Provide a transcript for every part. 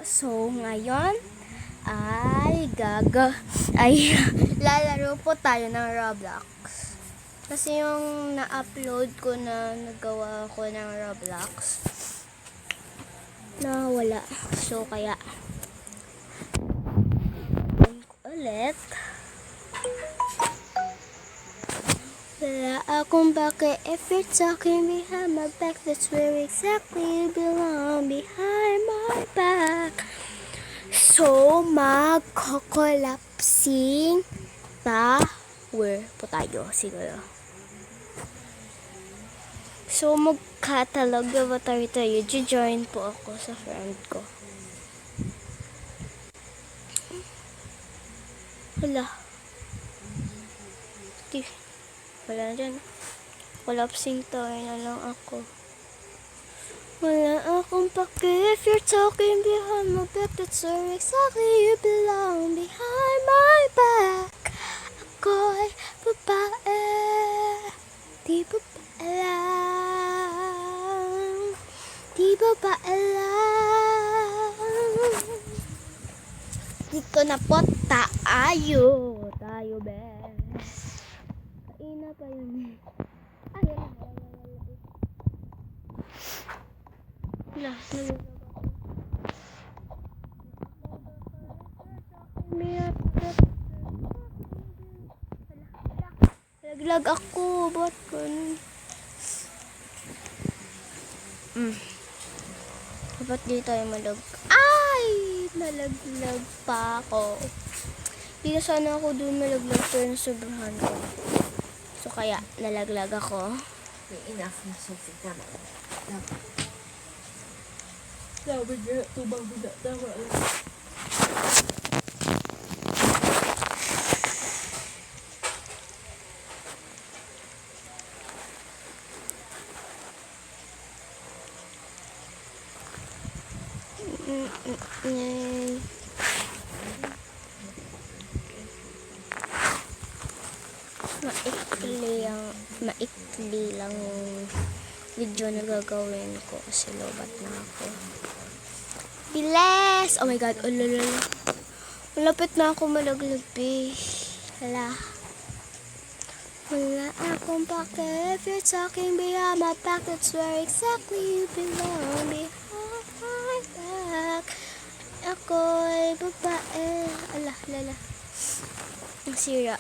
So, ngayon ay lalaro po tayo ng Roblox. Kasi yung na-upload ko na nagawa ko ng Roblox nawala. So, kaya ulit. Wala akong baka if you're talking behind my back. That's where exactly you belong, behind my back. So, mag-collapsing tower po tayo siguro. So, mag-catalog avatar tayo. Join po ako sa friend ko. Wala na dyan. Collapsing tower na lang ako. Wala akong pake if you're talking behind my back. That's where exactly you belong, behind my back. Ako'y babae, di babae lang, di babae lang. Dito na po tayo be. Kaina pa yun. Laglag ako, ba't ganun? Dapat di tayo malaglag pa ako. Di na sana ako doon malaglag, pero nasobrahan ko. So kaya nalaglag ako. Enough na something. Tama. Sabi niya, tubang buda. Tama lang. Maikli lang yung video na gagawin ko kasi lobat na ako. Bilis! Oh my god, ulalala. Malapit na ako malaglag, Hala. Wala akong pake if you're talking behind my back. That's where exactly you belong, behind my back. Ako'y babae. Lala. Ang sira.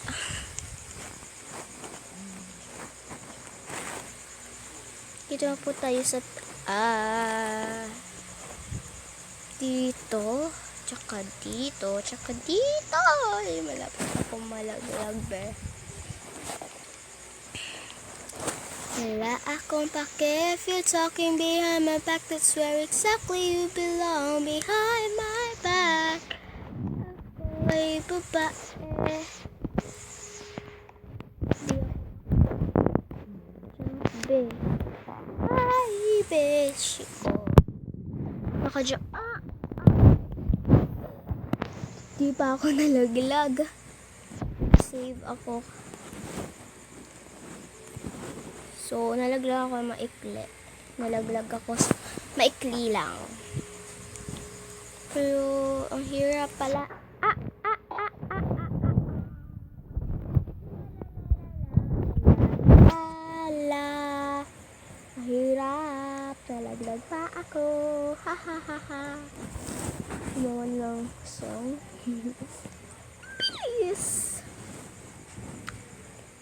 Dito na po tayo sa dito, tsaka dito. Ay, malapit ako malaglag, Wala akong pake if you're talking behind my back. That's where exactly you belong, behind my back. Ako'y babae. Ay, beshi ko. Nakadya. Di pa ako nalaglag. Save ako. So, nalaglag ako maikli. Nalaglag ako maikli lang. Pero, ang hirap pala. Mahirap. Nalaglag pa ako. Naman lang song. Please.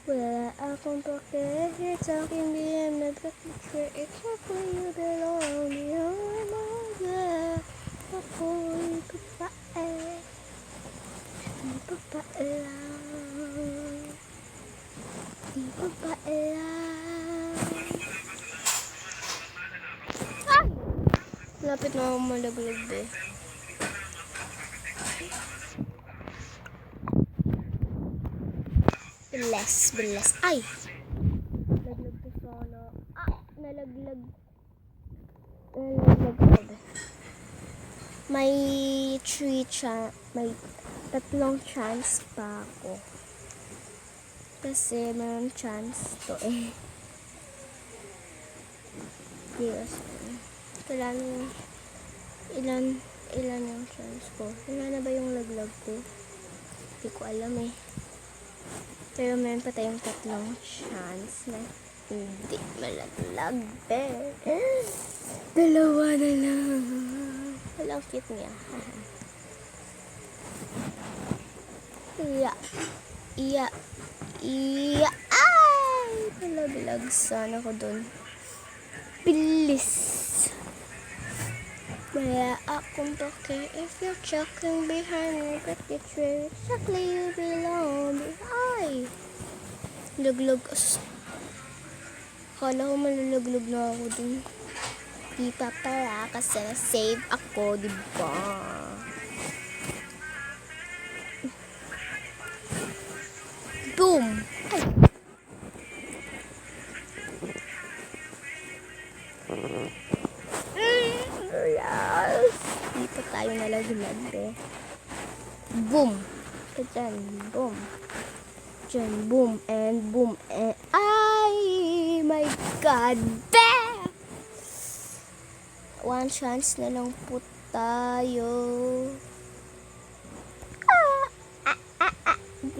Wala akong pake. You're talking behind my back. Where exactly you belong, behind my back. Ako'y babae. Di babae lang. Di babae lang. Lapit na ako malaglag, Bilis. Ay! Nalaglag ko sana. Nalaglag ako, May 3 chance pa ako. Kasi mayroong chance to Yes. Ilan Ilan yung chance ko? Wala na ba yung laglag ko? Hindi ko alam eh. Pero meron pa tayong 3 chance na hindi malaglag eh. 2 na lang. Walang cute niya. Iya. Iya. Iya. Ay! Malaglag sana ko dun. Bilis. Wala akong pake if you're checking behind me, but it's where exactly you belong. Ay! Laglag. Kala ko malulaglag na ako dun. Di pa para kasi na-save ako, diba? Boom! Ay! Yes! Di pa tayo nalaglag eh. Boom! Diyan, boom. Diyan, boom and boom and ay! My God! Bam! 1 chance na lang po tayo.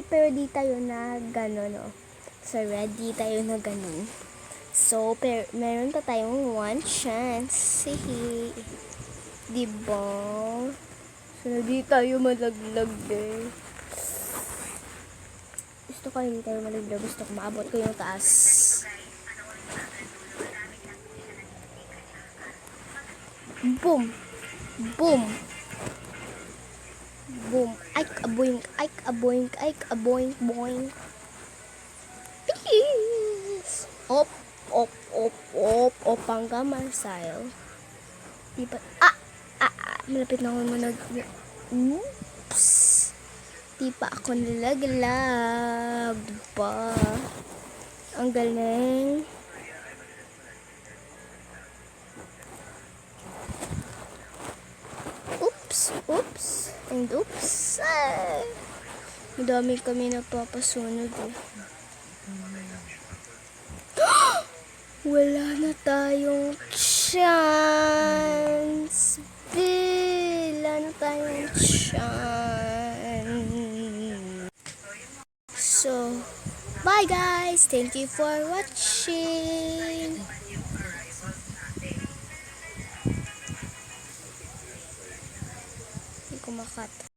Pero di tayo na gano'n, no? Sa red, di tayo na gano'n. So, meron pa tayong 1 chance. Hihi. Diba? So, di tayo malaglag eh. Gusto ko hindi tayo malaglag. Gusto ko maabot ko yung taas. Boom! Boom! Boom! Ay, kaboink! Ay, kaboink! Ay, kaboink! Boink! Please! Op! Op! Op! Op! Op! Hanggang Marcel. Diba? Malapit na ako oops! Di pa ako nalaglag. Diba? Ang galing. Oops! Oops! And oops! Ay! Madami kami napapasunod eh. Wala na tayong chance. Wala na tayong chance. So, bye guys. Thank you for watching. Hindi ko makat.